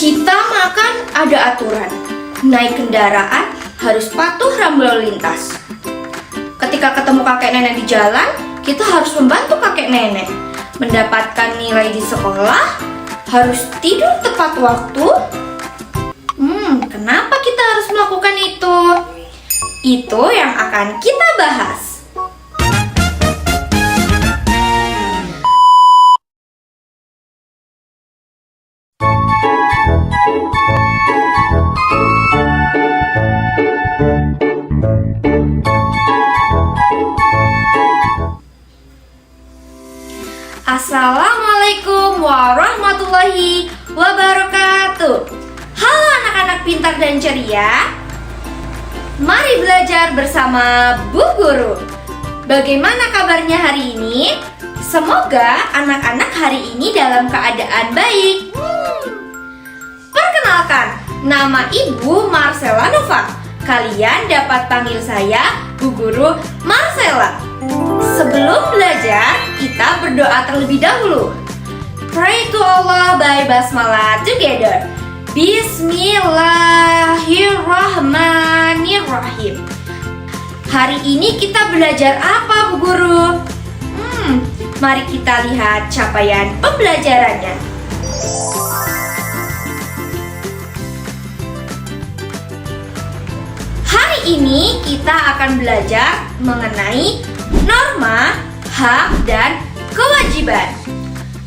Kita makan ada aturan. Naik kendaraan harus patuh rambu lalu lintas. Ketika ketemu kakek nenek di jalan, kita harus membantu kakek nenek. Mendapatkan nilai di sekolah, harus tidur tepat waktu. Kenapa kita harus melakukan itu? Itu yang akan kita bahas. Assalamualaikum warahmatullahi wabarakatuh. Halo anak-anak pintar dan ceria. Mari belajar bersama Bu Guru. Bagaimana kabarnya hari ini? Semoga anak-anak hari ini dalam keadaan baik. Perkenalkan, nama Ibu Marcella Nova. Kalian dapat panggil saya Bu Guru Marcella. Sebelum belajar, kita berdoa terlebih dahulu. Pray to Allah by basmalah together. Bismillahirrahmanirrahim. Hari ini kita belajar apa, Bu Guru? Mari kita lihat capaian pembelajarannya. Hari ini kita akan belajar mengenai norma, hak, dan kewajiban.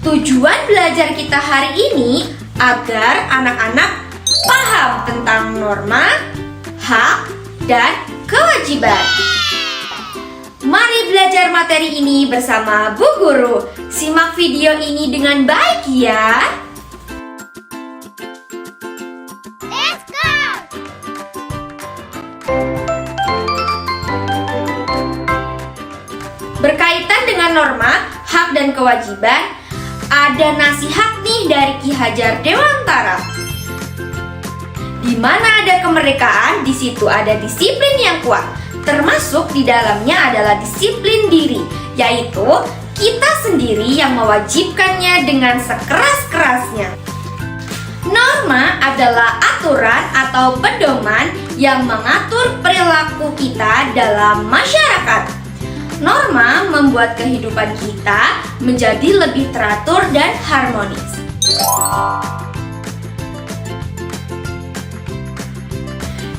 Tujuan belajar kita hari ini agar anak-anak paham tentang norma, hak, dan kewajiban. Mari belajar materi ini bersama Bu Guru. Simak video ini dengan baik ya. Let's go! Berkaitan dengan norma, hak, dan kewajiban, ada nasihat nih dari Ki Hajar Dewantara. Di mana ada kemerdekaan, di situ ada disiplin yang kuat. Termasuk di dalamnya adalah disiplin diri, yaitu kita sendiri yang mewajibkannya dengan sekeras-kerasnya. Norma adalah aturan atau pedoman yang mengatur perilaku kita dalam masyarakat. Norma membuat kehidupan kita menjadi lebih teratur dan harmonis.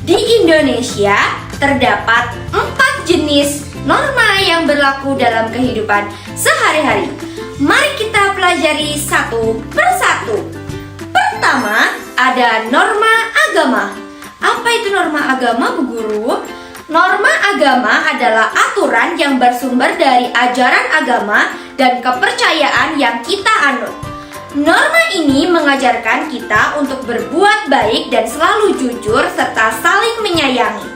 Di Indonesia terdapat 4 jenis norma yang berlaku dalam kehidupan sehari-hari. Mari kita pelajari satu persatu. Pertama, ada norma agama. Apa itu norma agama, Bu Guru? Norma agama adalah aturan yang bersumber dari ajaran agama dan kepercayaan yang kita anut. Norma ini mengajarkan kita untuk berbuat baik dan selalu jujur serta saling menyayangi.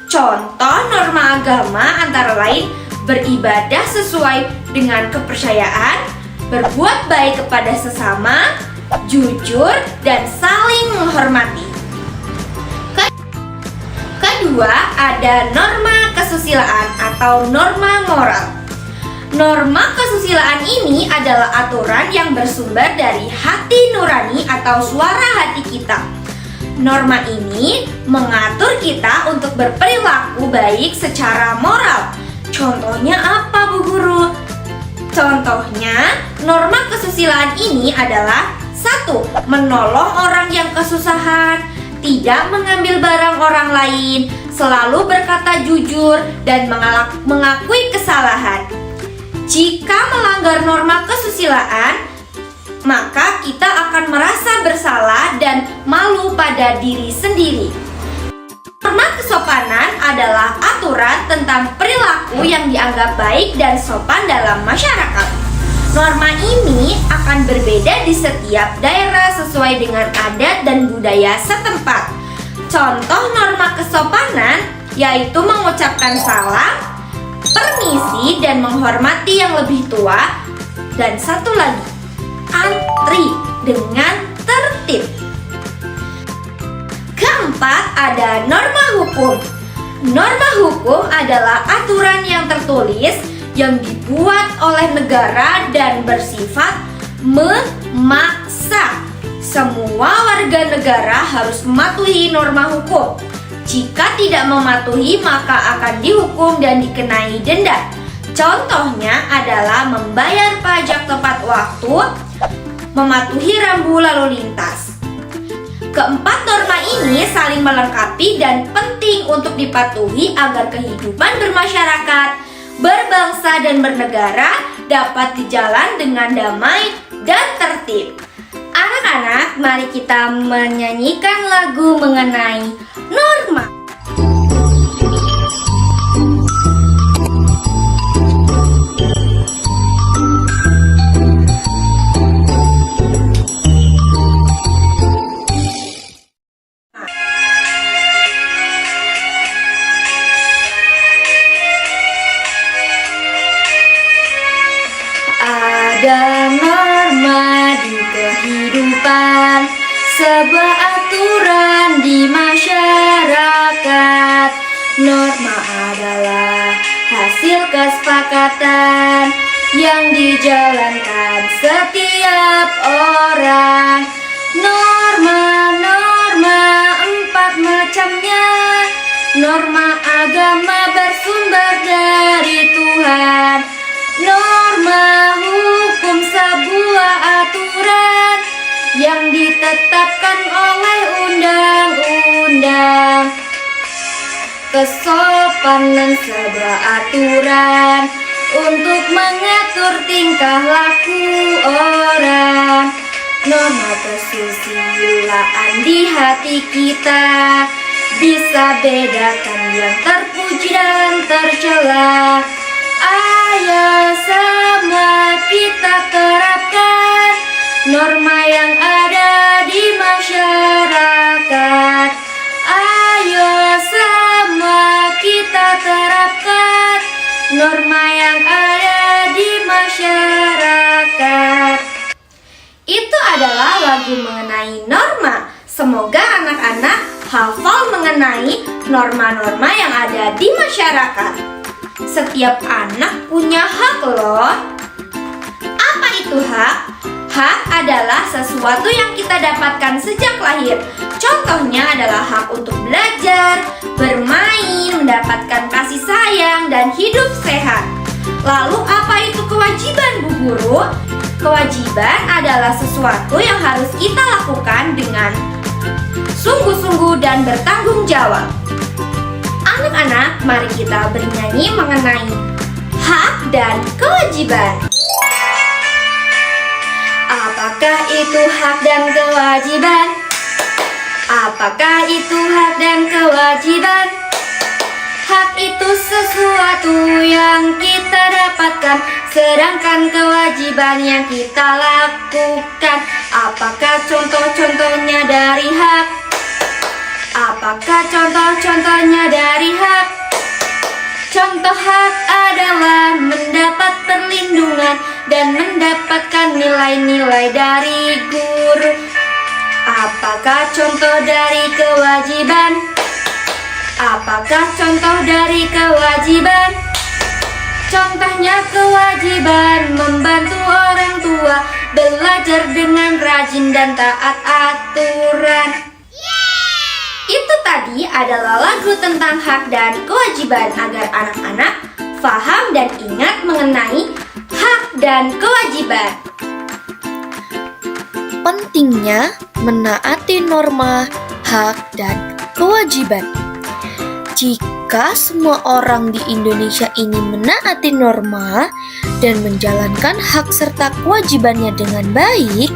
Contoh norma agama antara lain beribadah sesuai dengan kepercayaan, berbuat baik kepada sesama, jujur, dan saling menghormati. Kedua, ada norma kesusilaan atau norma moral. Norma kesusilaan ini adalah aturan yang bersumber dari hati nurani atau suara hati kita. Norma ini mengatur kita untuk berperilaku baik secara moral. Contohnya apa, Bu Guru? Contohnya, norma kesusilaan ini adalah 1. Menolong orang yang kesusahan, tidak mengambil barang orang lain, selalu berkata jujur, dan mengakui kesalahan. Jika melanggar norma kesusilaan, maka kita akan merasa bersalah dan malu pada diri sendiri. Norma kesopanan adalah aturan tentang perilaku yang dianggap baik dan sopan dalam masyarakat. Norma ini akan berbeda di setiap daerah sesuai dengan adat dan budaya setempat. Contoh norma kesopanan yaitu mengucapkan salam, permisi, dan menghormati yang lebih tua. Dan satu lagi, antri dengan tertib. Keempat, ada norma hukum. Norma hukum adalah aturan yang tertulis yang dibuat oleh negara dan bersifat memaksa semua warga warga negara harus mematuhi norma hukum. Jika tidak mematuhi, maka akan dihukum dan dikenai denda. Contohnya adalah membayar pajak tepat waktu, mematuhi rambu lalu lintas. Keempat norma ini saling melengkapi dan penting untuk dipatuhi agar kehidupan bermasyarakat, berbangsa, dan bernegara dapat dijalan dengan damai dan tertib. Anak-anak, mari kita menyanyikan lagu mengenai norma. Ada norma di kehidupan, sebuah aturan di masyarakat. Norma adalah hasil kesepakatan yang dijalankan setiap orang. Norma-norma 4 macamnya. Norma agama bersumber dari Tuhan. Norma hukum sebuah aturan yang ditetapkan oleh undang-undang. Kesopanan sebuah aturan untuk mengatur tingkah laku orang. Norma kesusilaan di hati kita bisa bedakan yang terpuji dan tercela. Ayo sama kita terapkan norma yang ada di masyarakat. Ayo sama kita terapkan norma yang ada di masyarakat. Itu adalah lagu mengenai norma. Semoga anak-anak hafal mengenai norma-norma yang ada di masyarakat. Setiap anak punya hak loh. Apa itu hak? Hak adalah sesuatu yang kita dapatkan sejak lahir. Contohnya adalah hak untuk belajar, bermain, mendapatkan kasih sayang, dan hidup sehat. Lalu apa itu kewajiban, Bu Guru? Kewajiban adalah sesuatu yang harus kita lakukan dengan sungguh-sungguh dan bertanggung jawab. Anak-anak, mari kita bernyanyi mengenai hak dan kewajiban. Apakah itu hak dan kewajiban? Apakah itu hak dan kewajiban? Hak itu sesuatu yang kita dapatkan, sedangkan kewajiban yang kita lakukan. Apakah contoh-contohnya dari hak? Apakah contoh-contohnya dari hak? Contoh hak adalah mendapat perlindungan dan mendapatkan nilai-nilai dari guru. Apakah contoh dari kewajiban? Apakah contoh dari kewajiban? Contohnya kewajiban membantu orang tua belajar dengan rajin dan taat aturan. Itu tadi adalah lagu tentang hak dan kewajiban agar anak-anak paham dan ingat mengenai hak dan kewajiban. Pentingnya menaati norma, hak, dan kewajiban. Jika semua orang di Indonesia ini menaati norma dan menjalankan hak serta kewajibannya dengan baik,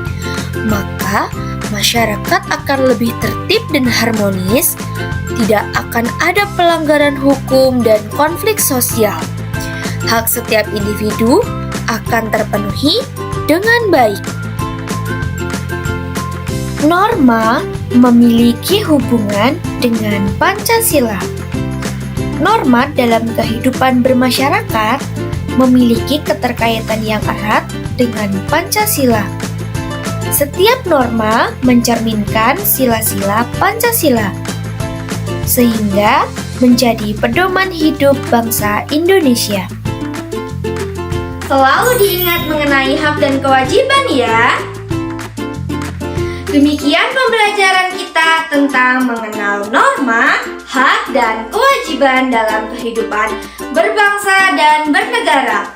maka masyarakat akan lebih tertib dan harmonis, tidak akan ada pelanggaran hukum dan konflik sosial. Hak setiap individu akan terpenuhi dengan baik. Norma memiliki hubungan dengan Pancasila. Norma dalam kehidupan bermasyarakat memiliki keterkaitan yang erat dengan Pancasila. Setiap norma mencerminkan sila-sila Pancasila, sehingga menjadi pedoman hidup bangsa Indonesia. Selalu diingat mengenai hak dan kewajiban ya. Demikian pembelajaran kita tentang mengenal norma, hak, dan kewajiban dalam kehidupan berbangsa dan bernegara.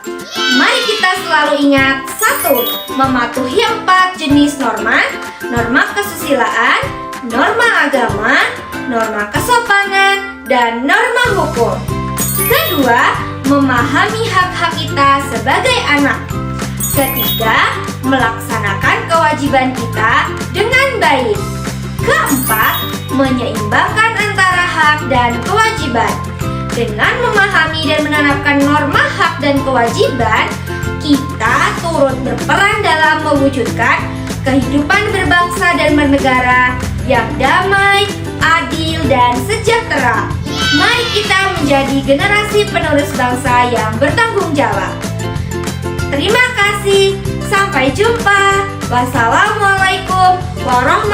Mari kita selalu ingat: 1. Mematuhi 4 jenis norma: norma kesusilaan, norma agama, norma kesopanan, dan norma hukum. Kedua, memahami hak-hak kita sebagai anak. Ketiga, melaksanakan kewajiban kita dengan baik. Keempat, menyeimbangkan antara hak dan kewajiban. Dengan memahami dan menerapkan norma hak dan kewajiban, kita turut berperan dalam mewujudkan kehidupan berbangsa dan bernegara yang damai, adil, dan sejahtera. Mari kita menjadi generasi penerus bangsa yang bertanggung jawab. Terima kasih, sampai jumpa. Wassalamualaikum warahmatullahi wabarakatuh.